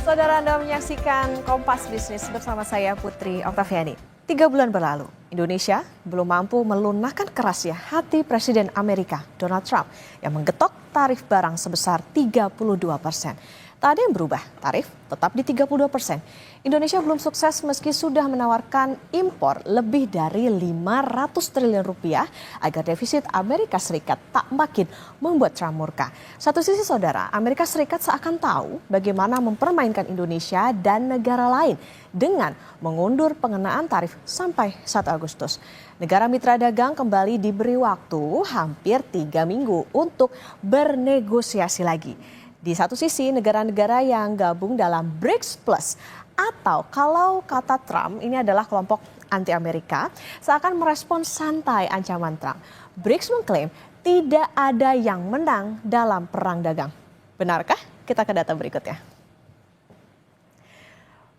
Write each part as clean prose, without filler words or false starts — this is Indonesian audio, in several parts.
Saudara, Anda menyaksikan Kompas Bisnis bersama saya Putri Oktaviani. 3 bulan berlalu, Indonesia belum mampu melunakkan kerasnya hati Presiden Amerika Donald Trump yang menggetok tarif barang sebesar 32%. Tak ada yang berubah, tarif tetap di 32%. Indonesia belum sukses meski sudah menawarkan impor lebih dari 500 triliun rupiah agar defisit Amerika Serikat tak makin membuat Trump murka. Satu sisi saudara, Amerika Serikat seakan tahu bagaimana mempermainkan Indonesia dan negara lain dengan mengundur pengenaan tarif sampai 1 Agustus. Negara mitra dagang kembali diberi waktu hampir 3 minggu untuk bernegosiasi lagi. Di satu sisi, negara-negara yang gabung dalam BRICS Plus atau kalau kata Trump ini adalah kelompok anti-Amerika seakan merespons santai ancaman Trump. BRICS mengklaim tidak ada yang menang dalam perang dagang. Benarkah? Kita ke data berikutnya.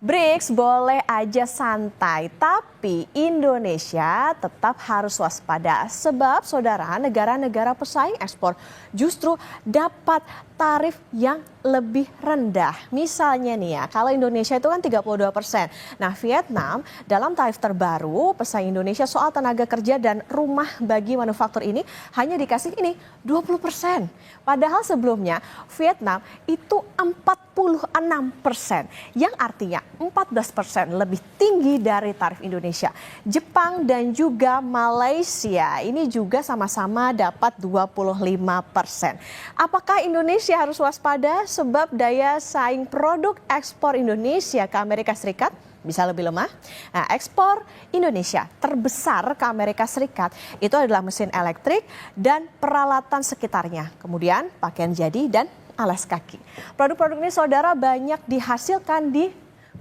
BRICS boleh aja santai, tapi Indonesia tetap harus waspada. Sebab saudara, negara-negara pesaing ekspor justru dapat tarif yang lebih rendah. Misalnya nih ya, kalau Indonesia itu kan 32%. Nah, Vietnam dalam tarif terbaru pesaing Indonesia soal tenaga kerja dan rumah bagi manufaktur ini hanya dikasih ini 20%. Padahal sebelumnya Vietnam itu 46%, yang artinya 14% lebih tinggi dari tarif Indonesia. Jepang dan juga Malaysia ini juga sama-sama dapat 25%. Apakah Indonesia harus waspada sebab daya saing produk ekspor Indonesia ke Amerika Serikat bisa lebih lemah? Nah, ekspor Indonesia terbesar ke Amerika Serikat itu adalah mesin elektrik dan peralatan sekitarnya. Kemudian pakaian jadi dan alas kaki. Produk-produk ini saudara banyak dihasilkan di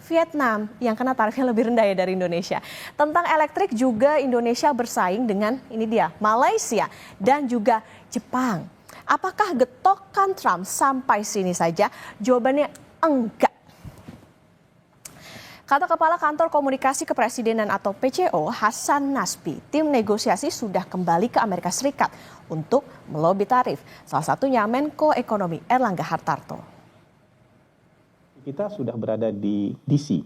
Vietnam yang kena tarifnya lebih rendah ya dari Indonesia. Tentang elektrik juga Indonesia bersaing dengan ini dia Malaysia dan juga Jepang. Apakah getokan Trump sampai sini saja? Jawabannya enggak. Kata Kepala Kantor Komunikasi Kepresidenan atau PCO, Hasan Nasbi, tim negosiasi sudah kembali ke Amerika Serikat untuk melobi tarif. Salah satunya Menko Ekonomi Erlangga Hartarto. Kita sudah berada di DC.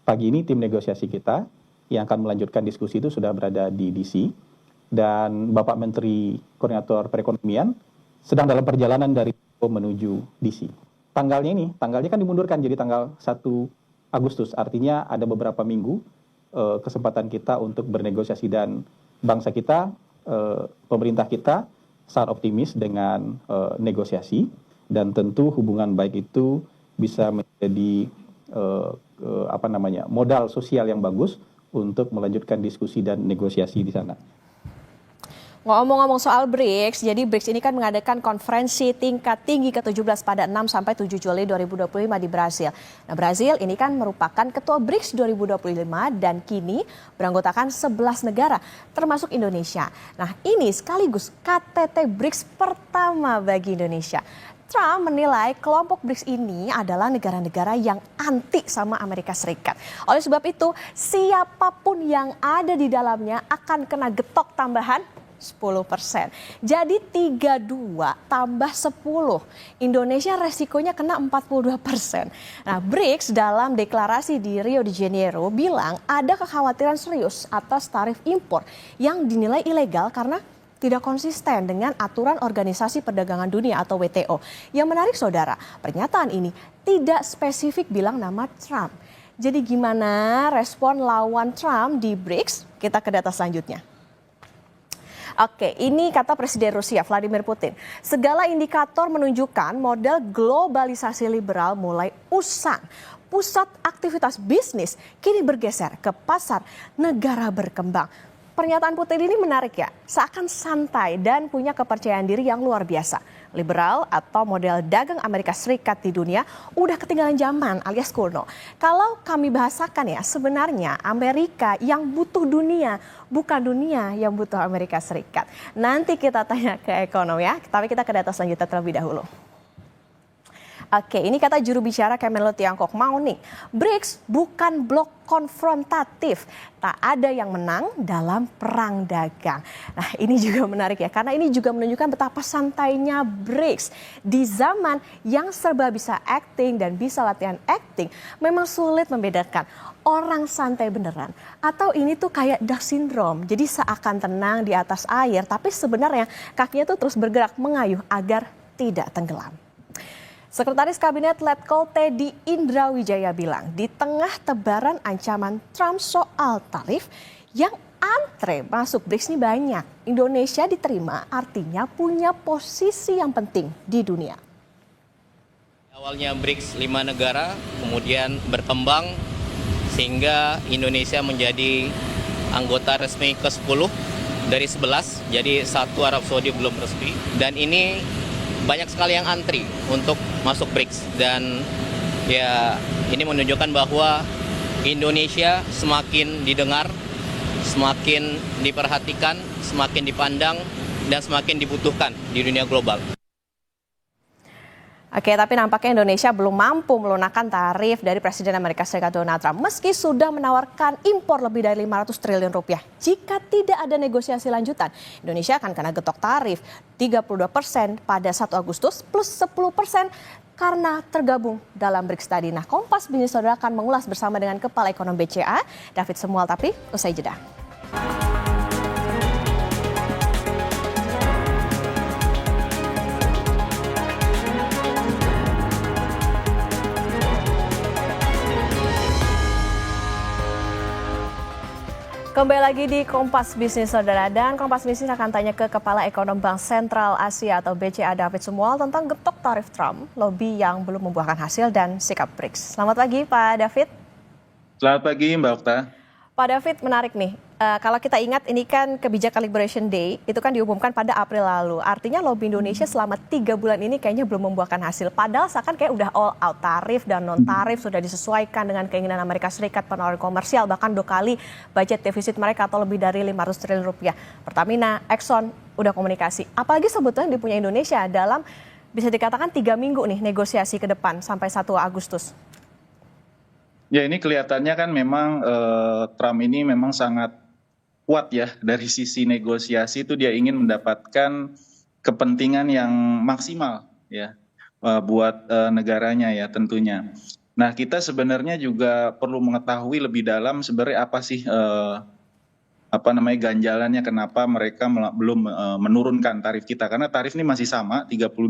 Pagi ini tim negosiasi kita yang akan melanjutkan diskusi itu sudah berada di DC. Dan Bapak Menteri Koordinator Perekonomian sedang dalam perjalanan dari menuju DC. Tanggalnya kan dimundurkan jadi tanggal 1 Agustus. Artinya ada beberapa minggu kesempatan kita untuk bernegosiasi dan bangsa kita, pemerintah kita sangat optimis dengan negosiasi dan tentu hubungan baik itu bisa menjadi modal sosial yang bagus untuk melanjutkan diskusi dan negosiasi di sana. Ngomong-ngomong soal BRICS, jadi BRICS ini kan mengadakan konferensi tingkat tinggi ke-17 pada 6 sampai 7 Juli 2025 di Brasil. Nah, Brasil ini kan merupakan ketua BRICS 2025 dan kini beranggotakan 11 negara termasuk Indonesia. Nah, ini sekaligus KTT BRICS pertama bagi Indonesia. Trump menilai kelompok BRICS ini adalah negara-negara yang anti sama Amerika Serikat. Oleh sebab itu, siapapun yang ada di dalamnya akan kena getok tambahan 10%. Jadi 32 tambah 10. Indonesia resikonya kena 42%. Nah, BRICS dalam deklarasi di Rio de Janeiro bilang ada kekhawatiran serius atas tarif impor yang dinilai ilegal karena tidak konsisten dengan aturan Organisasi Perdagangan Dunia atau WTO. Yang menarik saudara, pernyataan ini tidak spesifik bilang nama Trump. Jadi gimana respon lawan Trump di BRICS? Kita ke data selanjutnya. Oke, ini kata Presiden Rusia Vladimir Putin. Segala indikator menunjukkan model globalisasi liberal mulai usang. Pusat aktivitas bisnis kini bergeser ke pasar negara berkembang. Pernyataan Putin ini menarik ya, seakan santai dan punya kepercayaan diri yang luar biasa. Liberal atau model dagang Amerika Serikat di dunia udah ketinggalan zaman alias kuno. Kalau kami bahasakan ya, sebenarnya Amerika yang butuh dunia, bukan dunia yang butuh Amerika Serikat. Nanti kita tanya ke ekonom ya, tapi kita ke data selanjutnya terlebih dahulu. Oke, ini kata juru bicara Kemenlu Tiongkok mau nih, BRICS bukan blok konfrontatif, tak ada yang menang dalam perang dagang. Nah ini juga menarik ya, karena ini juga menunjukkan betapa santainya BRICS. Di zaman yang serba bisa acting dan bisa latihan acting, memang sulit membedakan orang santai beneran atau ini tuh kayak duck syndrome. Jadi seakan tenang di atas air, tapi sebenarnya kakinya tuh terus bergerak mengayuh agar tidak tenggelam. Sekretaris Kabinet Letkol Teddy Indra Wijaya bilang, di tengah tebaran ancaman Trump soal tarif yang antre masuk BRICS ini banyak. Indonesia diterima artinya punya posisi yang penting di dunia. Awalnya BRICS 5 negara, kemudian berkembang sehingga Indonesia menjadi anggota resmi ke-10 dari 11, jadi satu Arab Saudi belum resmi. Dan ini banyak sekali yang antri untuk masuk BRICS, dan ya ini menunjukkan bahwa Indonesia semakin didengar, semakin diperhatikan, semakin dipandang, dan semakin dibutuhkan di dunia global. Oke, tapi nampaknya Indonesia belum mampu melunakkan tarif dari Presiden Amerika Serikat Donald Trump meski sudah menawarkan impor lebih dari 500 triliun rupiah. Jika tidak ada negosiasi lanjutan, Indonesia akan kena getok tarif 32% pada 1 Agustus plus 10% karena tergabung dalam BRICS tadi. Nah, Kompas Bisnis Saudara akan mengulas bersama dengan Kepala Ekonomi BCA, David Semual, tapi usai jeda. Kembali lagi di Kompas Bisnis Saudara, dan Kompas Bisnis akan tanya ke Kepala Ekonom Bank Sentral Asia atau BCA David Semual tentang getok tarif Trump, lobby yang belum membuahkan hasil dan sikap BRICS. Selamat pagi Pak David. Selamat pagi Mbak Okta. Pak David, menarik nih. Kalau kita ingat ini kan kebijakan Liberation Day itu kan diumumkan pada April lalu. Artinya lobby Indonesia selama 3 bulan ini kayaknya belum membuahkan hasil. Padahal seakan kayak udah all out, tarif dan non tarif sudah disesuaikan dengan keinginan Amerika Serikat, penawaran komersial, bahkan 2 kali budget defisit mereka atau lebih dari 500 triliun rupiah. Pertamina, Exxon udah komunikasi. Apalagi sebetulnya yang dipunya Indonesia dalam bisa dikatakan 3 minggu nih negosiasi ke depan sampai 1 Agustus. Ya, ini kelihatannya kan memang Trump ini memang sangat kuat ya dari sisi negosiasi, itu dia ingin mendapatkan kepentingan yang maksimal ya buat negaranya ya tentunya. Nah, kita sebenarnya juga perlu mengetahui lebih dalam sebenarnya apa sih ganjalannya kenapa mereka belum menurunkan tarif kita, karena tarif ini masih sama 32%.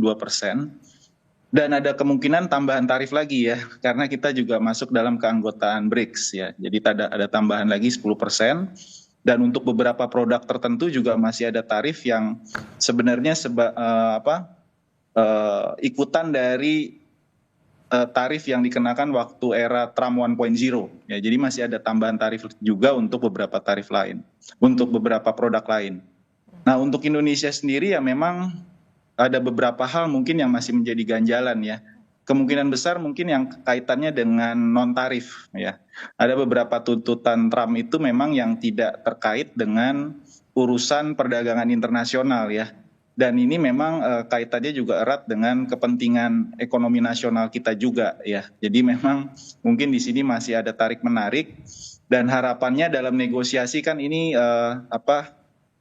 Dan ada kemungkinan tambahan tarif lagi ya, karena kita juga masuk dalam keanggotaan BRICS ya. Jadi ada tambahan lagi 10%. Dan untuk beberapa produk tertentu juga masih ada tarif yang sebenarnya ikutan dari tarif yang dikenakan waktu era Trump 1.0 ya. Jadi masih ada tambahan tarif juga untuk beberapa tarif lain, untuk beberapa produk lain. Nah, untuk Indonesia sendiri ya memang ada beberapa hal mungkin yang masih menjadi ganjalan ya. Kemungkinan besar mungkin yang kaitannya dengan non tarif ya. Ada beberapa tuntutan Trump itu memang yang tidak terkait dengan urusan perdagangan internasional ya. Dan ini memang kaitannya juga erat dengan kepentingan ekonomi nasional kita juga ya. Jadi memang mungkin di sini masih ada tarik menarik, dan harapannya dalam negosiasi kan ini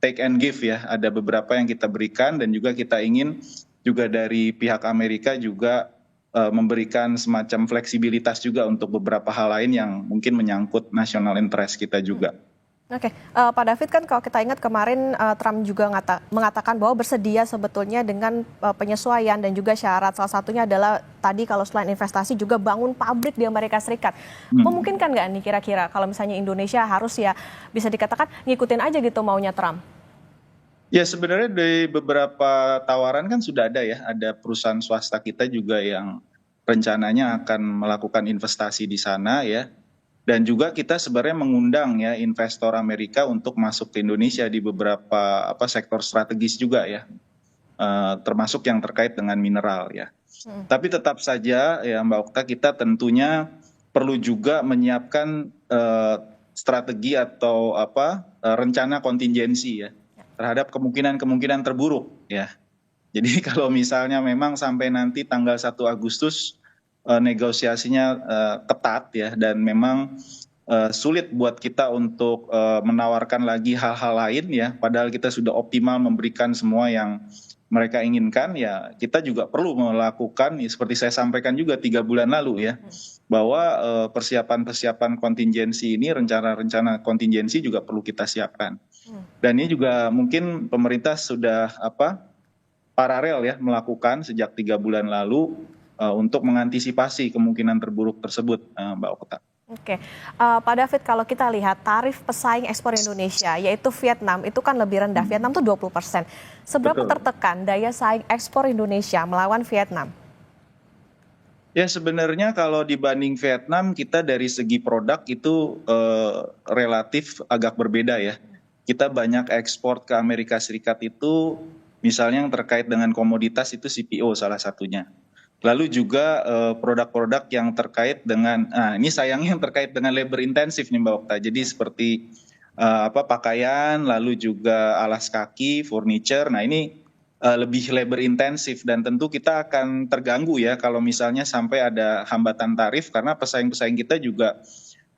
take and give ya, ada beberapa yang kita berikan, dan juga kita ingin juga dari pihak Amerika juga memberikan semacam fleksibilitas juga untuk beberapa hal lain yang mungkin menyangkut national interest kita juga. Oke, Pak David, kan kalau kita ingat kemarin Trump juga mengatakan bahwa bersedia sebetulnya dengan penyesuaian dan juga syarat, salah satunya adalah tadi kalau selain investasi juga bangun pabrik di Amerika Serikat. Memungkinkan nggak nih kira-kira kalau misalnya Indonesia harus ya bisa dikatakan ngikutin aja gitu maunya Trump? Ya, sebenarnya dari beberapa tawaran kan sudah ada ya, ada perusahaan swasta kita juga yang rencananya akan melakukan investasi di sana ya. Dan juga kita sebenarnya mengundang ya investor Amerika untuk masuk ke Indonesia di beberapa sektor strategis juga ya, termasuk yang terkait dengan mineral ya. Tapi tetap saja ya Mbak Okta, kita tentunya perlu juga menyiapkan strategi atau rencana kontingensi ya terhadap kemungkinan terburuk ya. Jadi kalau misalnya memang sampai nanti tanggal 1 Agustus negosiasinya ketat ya, dan memang sulit buat kita untuk menawarkan lagi hal-hal lain ya, padahal kita sudah optimal memberikan semua yang mereka inginkan, ya kita juga perlu melakukan seperti saya sampaikan juga 3 bulan lalu ya, bahwa persiapan-persiapan kontingensi ini, rencana-rencana kontingensi juga perlu kita siapkan. Dan ini juga mungkin pemerintah sudah paralel ya melakukan sejak 3 bulan lalu untuk mengantisipasi kemungkinan terburuk tersebut, Mbak Okta. Oke, Pak David, kalau kita lihat tarif pesaing ekspor Indonesia, yaitu Vietnam, itu kan lebih rendah. Vietnam tuh 20%. Seberapa Betul. tertekan daya saing ekspor Indonesia melawan Vietnam? Ya sebenarnya kalau dibanding Vietnam, kita dari segi produk itu relatif agak berbeda ya. Kita banyak ekspor ke Amerika Serikat itu, misalnya yang terkait dengan komoditas itu CPO salah satunya. Lalu juga produk-produk yang terkait dengan, ini sayangnya yang terkait dengan labor intensif nih Mbak Okta. Jadi seperti pakaian, lalu juga alas kaki, furniture. Nah ini lebih labor intensif, dan tentu kita akan terganggu ya kalau misalnya sampai ada hambatan tarif, karena pesaing-pesaing kita juga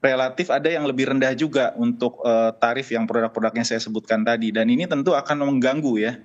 relatif ada yang lebih rendah juga untuk tarif yang produk-produk yang saya sebutkan tadi. Dan ini tentu akan mengganggu ya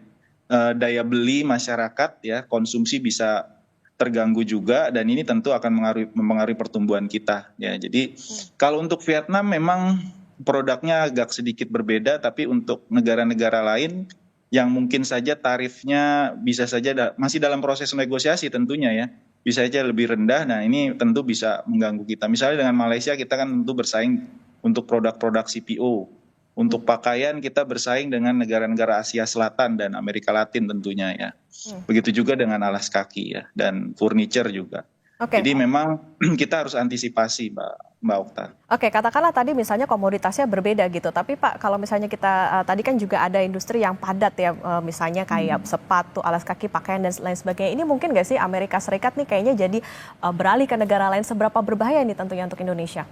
daya beli masyarakat ya, konsumsi bisa terganggu juga, dan ini tentu akan mempengaruhi pertumbuhan kita ya. Jadi kalau untuk Vietnam memang produknya agak sedikit berbeda, tapi untuk negara-negara lain yang mungkin saja tarifnya bisa saja masih dalam proses negosiasi tentunya ya, bisa saja lebih rendah. Nah ini tentu bisa mengganggu kita. Misalnya dengan Malaysia kita kan tentu bersaing untuk produk-produk CPO. Untuk pakaian kita bersaing dengan negara-negara Asia Selatan dan Amerika Latin tentunya ya. Begitu juga dengan alas kaki ya, dan furniture juga. Oke. Jadi memang kita harus antisipasi Mbak Okta. Oke, katakanlah tadi misalnya komoditasnya berbeda gitu, tapi Pak, kalau misalnya kita tadi kan juga ada industri yang padat ya, misalnya kayak sepatu, alas kaki, pakaian dan lain sebagainya. Ini mungkin nggak sih Amerika Serikat nih kayaknya jadi beralih ke negara lain, seberapa berbahaya ini tentunya untuk Indonesia?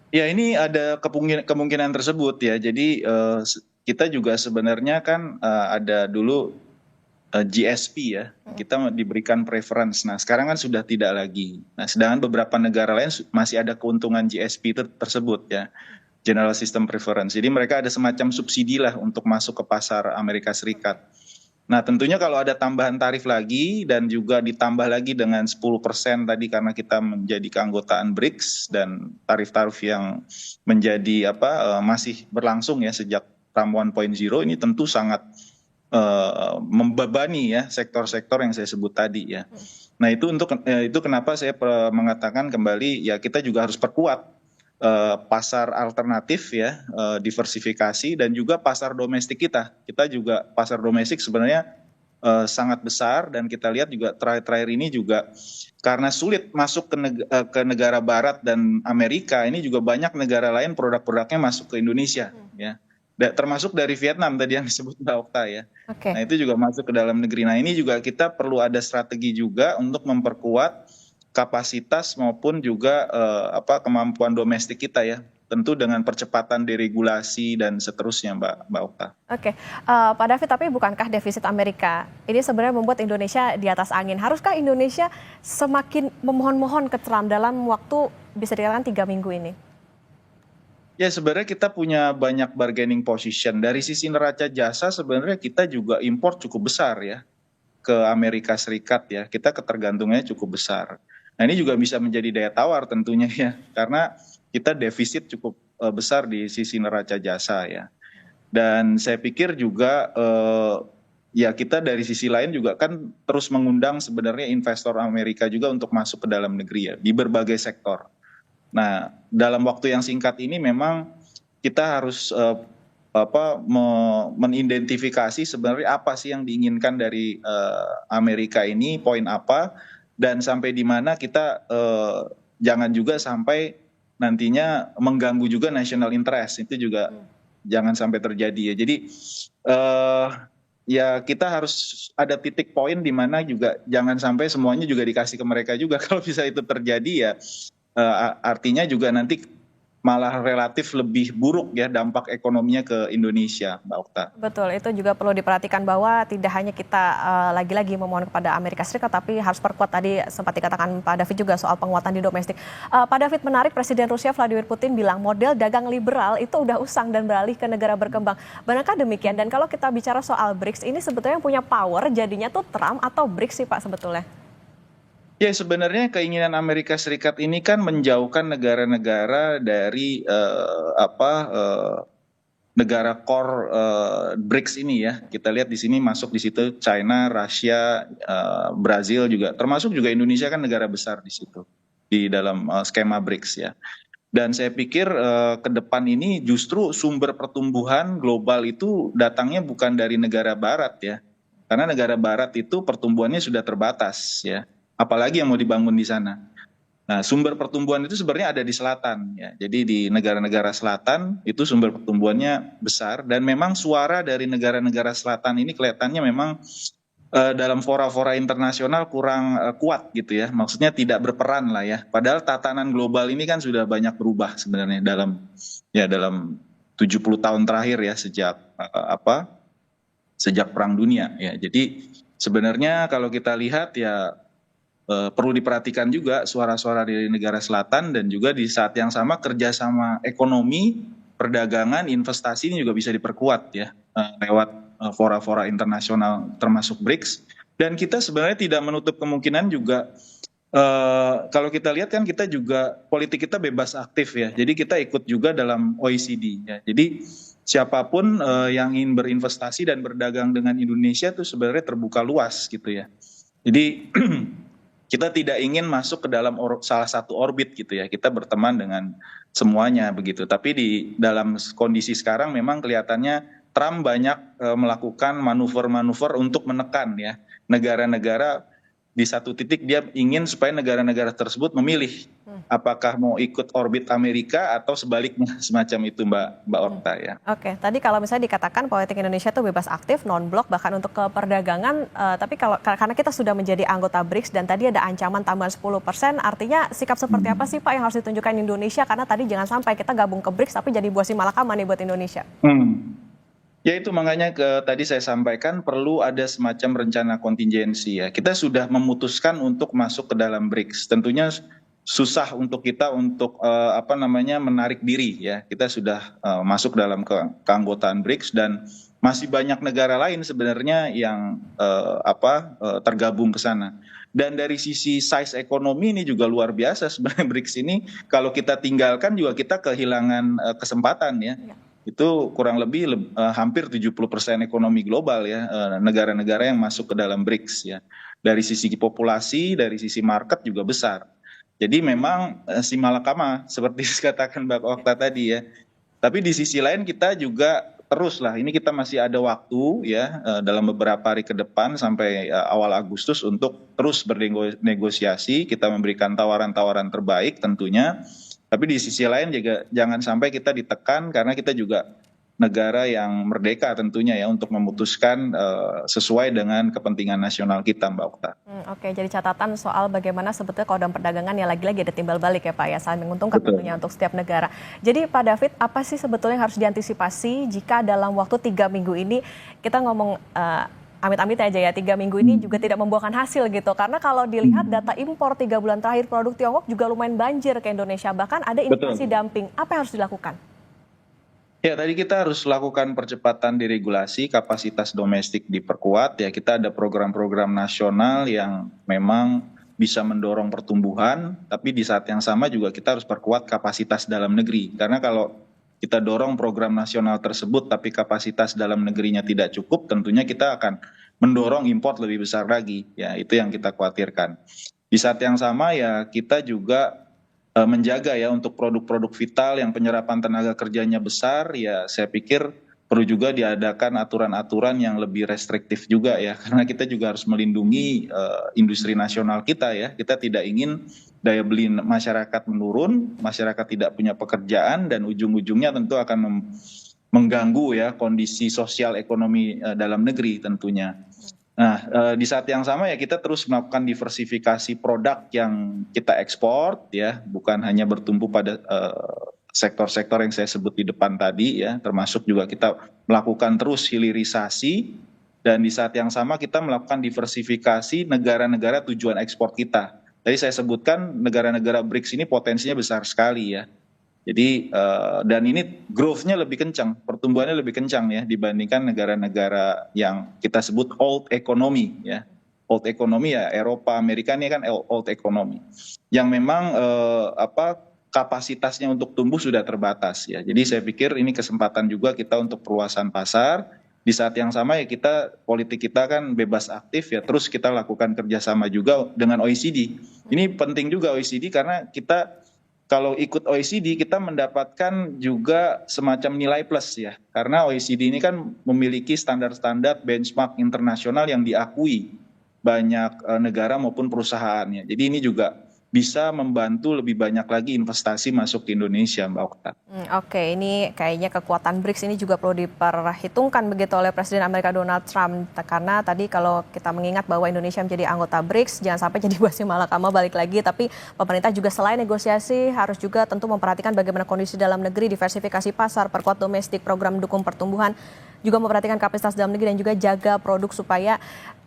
Ya ini ada kemungkinan tersebut ya. Jadi kita juga sebenarnya kan ada dulu GSP ya, kita diberikan preference. Nah sekarang kan sudah tidak lagi. Nah sedangkan beberapa negara lain masih ada keuntungan GSP tersebut ya, General System Preference. Jadi mereka ada semacam subsidi lah untuk masuk ke pasar Amerika Serikat. Nah tentunya kalau ada tambahan tarif lagi dan juga ditambah lagi dengan 10% tadi karena kita menjadi keanggotaan BRICS, dan tarif-tarif yang menjadi masih berlangsung ya sejak TRAM 1.0, ini tentu sangat membebani ya sektor-sektor yang saya sebut tadi ya. Nah itu kenapa saya mengatakan kembali ya, kita juga harus perkuat pasar alternatif ya, diversifikasi, dan juga pasar domestik kita. Kita juga pasar domestik sebenarnya sangat besar, dan kita lihat juga terakhir ini juga karena sulit masuk ke negara barat dan Amerika, ini juga banyak negara lain produk-produknya masuk ke Indonesia ya. Termasuk dari Vietnam tadi yang disebut Mbak Okta ya. Oke. Nah itu juga masuk ke dalam negeri. Nah ini juga kita perlu ada strategi juga untuk memperkuat kapasitas maupun juga kemampuan domestik kita ya. Tentu dengan percepatan deregulasi dan seterusnya Mbak Okta. Oke, Pak David, tapi bukankah defisit Amerika ini sebenarnya membuat Indonesia di atas angin? Haruskah Indonesia semakin memohon-mohon ke Trump dalam waktu bisa dikatakan 3 minggu ini? Ya sebenarnya kita punya banyak bargaining position. Dari sisi neraca jasa sebenarnya kita juga impor cukup besar ya ke Amerika Serikat ya. Kita ketergantungannya cukup besar. Nah ini juga bisa menjadi daya tawar tentunya ya. Karena kita defisit cukup besar di sisi neraca jasa ya. Dan saya pikir juga ya kita dari sisi lain juga kan terus mengundang sebenarnya investor Amerika juga untuk masuk ke dalam negeri ya. Di berbagai sektor. Nah, dalam waktu yang singkat ini memang kita harus menidentifikasi sebenarnya apa sih yang diinginkan dari Amerika ini, poin apa, dan sampai di mana kita jangan juga sampai nantinya mengganggu juga national interest, itu juga jangan sampai terjadi ya. Jadi ya kita harus ada titik poin di mana juga jangan sampai semuanya juga dikasih ke mereka juga. Kalau bisa itu terjadi ya artinya juga nanti malah relatif lebih buruk ya dampak ekonominya ke Indonesia, Mbak Okta. Betul, itu juga perlu diperhatikan bahwa tidak hanya kita lagi-lagi memohon kepada Amerika Serikat, tapi harus perkuat tadi sempat dikatakan Pak David juga soal penguatan di domestik. Pak David, menarik Presiden Rusia Vladimir Putin bilang model dagang liberal itu udah usang dan beralih ke negara berkembang. Benarkah demikian? Dan kalau kita bicara soal BRICS, ini sebetulnya yang punya power jadinya tuh Trump atau BRICS sih Pak sebetulnya? Ya sebenarnya keinginan Amerika Serikat ini kan menjauhkan negara-negara dari negara core BRICS ini ya. Kita lihat di sini masuk di situ China, Rusia, Brazil juga, termasuk juga Indonesia kan negara besar di situ di dalam skema BRICS ya. Dan saya pikir ke depan ini justru sumber pertumbuhan global itu datangnya bukan dari negara Barat ya, karena negara Barat itu pertumbuhannya sudah terbatas ya. Apalagi yang mau dibangun di sana. Nah, sumber pertumbuhan itu sebenarnya ada di selatan ya. Jadi di negara-negara selatan itu sumber pertumbuhannya besar dan memang suara dari negara-negara selatan ini kelihatannya memang dalam fora-fora internasional kurang kuat gitu ya. Maksudnya tidak berperan lah ya. Padahal tatanan global ini kan sudah banyak berubah sebenarnya dalam 70 tahun terakhir ya sejak Perang Dunia ya. Jadi sebenarnya kalau kita lihat ya perlu diperhatikan juga suara-suara dari negara selatan dan juga di saat yang sama kerjasama ekonomi, perdagangan, investasi ini juga bisa diperkuat ya lewat fora-fora internasional termasuk BRICS. Dan kita sebenarnya tidak menutup kemungkinan juga kalau kita lihat kan kita juga politik kita bebas aktif ya. Jadi kita ikut juga dalam OECD ya. Jadi siapapun yang ingin berinvestasi dan berdagang dengan Indonesia itu sebenarnya terbuka luas gitu ya. Jadi kita tidak ingin masuk ke dalam salah satu orbit gitu ya. Kita berteman dengan semuanya begitu. Tapi di dalam kondisi sekarang memang kelihatannya Trump banyak melakukan manuver-manuver untuk menekan ya negara-negara. Di satu titik dia ingin supaya negara-negara tersebut memilih apakah mau ikut orbit Amerika atau sebaliknya semacam itu Mbak Okta ya. Oke, tadi kalau misalnya dikatakan politik Indonesia itu bebas aktif, non-blok bahkan untuk ke perdagangan, tapi karena kita sudah menjadi anggota BRICS dan tadi ada ancaman tambahan 10%, artinya sikap seperti apa sih Pak yang harus ditunjukkan Indonesia, karena tadi jangan sampai kita gabung ke BRICS tapi jadi buah si malakama nih buat Indonesia. Ya itu makanya tadi saya sampaikan perlu ada semacam rencana kontingensi ya. Kita sudah memutuskan untuk masuk ke dalam BRICS. Tentunya susah untuk kita untuk menarik diri ya. Kita sudah masuk dalam keanggotaan BRICS dan masih banyak negara lain sebenarnya yang tergabung ke sana. Dan dari sisi size ekonomi ini juga luar biasa sebenarnya BRICS ini. Kalau kita tinggalkan juga kita kehilangan kesempatan ya. Itu kurang lebih hampir 70% ekonomi global ya, negara-negara yang masuk ke dalam BRICS ya. Dari sisi populasi, dari sisi market juga besar. Jadi memang si malakama seperti dikatakan Mbak Okta tadi ya. Tapi di sisi lain kita juga terus lah, ini kita masih ada waktu ya dalam beberapa hari ke depan sampai awal Agustus untuk terus bernegosiasi, kita memberikan tawaran-tawaran terbaik tentunya. Tapi di sisi lain juga jangan sampai kita ditekan karena kita juga negara yang merdeka tentunya ya untuk memutuskan sesuai dengan kepentingan nasional kita Mbak Okta. Oke, jadi catatan soal bagaimana sebetulnya kalau dalam perdagangan ya lagi-lagi ada timbal balik ya Pak ya, saling menguntungkan tentunya untuk setiap negara. Jadi Pak David, apa sih sebetulnya yang harus diantisipasi jika dalam waktu 3 minggu ini kita ngomong amit-amit aja ya 3 minggu ini juga tidak membuahkan hasil gitu, karena kalau dilihat data impor 3 bulan terakhir produk Tiongkok juga lumayan banjir ke Indonesia, bahkan ada indikasi dumping. Apa yang harus dilakukan? Ya tadi kita harus lakukan percepatan diregulasi, kapasitas domestik diperkuat ya, kita ada program-program nasional yang memang bisa mendorong pertumbuhan, tapi di saat yang sama juga kita harus perkuat kapasitas dalam negeri, karena kalau kita dorong program nasional tersebut tapi kapasitas dalam negerinya tidak cukup, tentunya kita akan mendorong import lebih besar lagi ya, itu yang kita khawatirkan. Di saat yang sama ya kita juga menjaga ya untuk produk-produk vital yang penyerapan tenaga kerjanya besar ya, saya pikir perlu juga diadakan aturan-aturan yang lebih restriktif juga ya, karena kita juga harus melindungi industri nasional kita ya. Kita tidak ingin daya beli masyarakat menurun, masyarakat tidak punya pekerjaan, dan ujung-ujungnya tentu akan mengganggu ya kondisi sosial ekonomi dalam negeri tentunya. Nah, di saat yang sama ya kita terus melakukan diversifikasi produk yang kita ekspor ya, bukan hanya bertumpu pada sektor-sektor yang saya sebut di depan tadi ya, termasuk juga kita melakukan terus hilirisasi dan di saat yang sama kita melakukan diversifikasi negara-negara tujuan ekspor kita. Tadi saya sebutkan negara-negara BRICS ini potensinya besar sekali ya. Jadi dan ini growth-nya lebih kencang, pertumbuhannya lebih kencang ya dibandingkan negara-negara yang kita sebut old economy ya. Old economy ya Eropa, Amerika ini kan old economy. Yang memang kapasitasnya untuk tumbuh sudah terbatas ya. Jadi saya pikir ini kesempatan juga kita untuk perluasan pasar. Di saat yang sama ya politik kita kan bebas aktif ya, terus kita lakukan kerjasama juga dengan OECD. Ini penting juga OECD karena kita kalau ikut OECD kita mendapatkan juga semacam nilai plus ya. Karena OECD ini kan memiliki standar-standar benchmark internasional yang diakui banyak negara maupun perusahaannya. Jadi ini juga bisa membantu lebih banyak lagi investasi masuk ke Indonesia, Mbak Okta. Oke, ini kayaknya kekuatan BRICS ini juga perlu diperhitungkan begitu oleh Presiden Amerika Donald Trump. Karena tadi kalau kita mengingat bahwa Indonesia menjadi anggota BRICS, jangan sampai jadi buah si malakama balik lagi. Tapi pemerintah juga selain negosiasi harus juga tentu memperhatikan bagaimana kondisi dalam negeri, diversifikasi pasar, perkuat domestik, program dukung pertumbuhan, juga memperhatikan kapasitas dalam negeri dan juga jaga produk supaya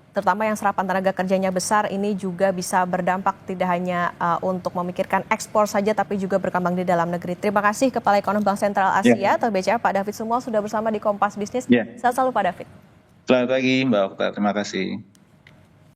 terutama yang serapan tenaga kerjanya besar ini juga bisa berdampak tidak hanya untuk memikirkan ekspor saja tapi juga berkembang di dalam negeri. Terima kasih Kepala Ekonom Bank Sentral Asia atau BCA Pak David Sumual sudah bersama di Kompas Bisnis. Sehat selalu Pak David. Selamat pagi Mbak Okta, terima kasih.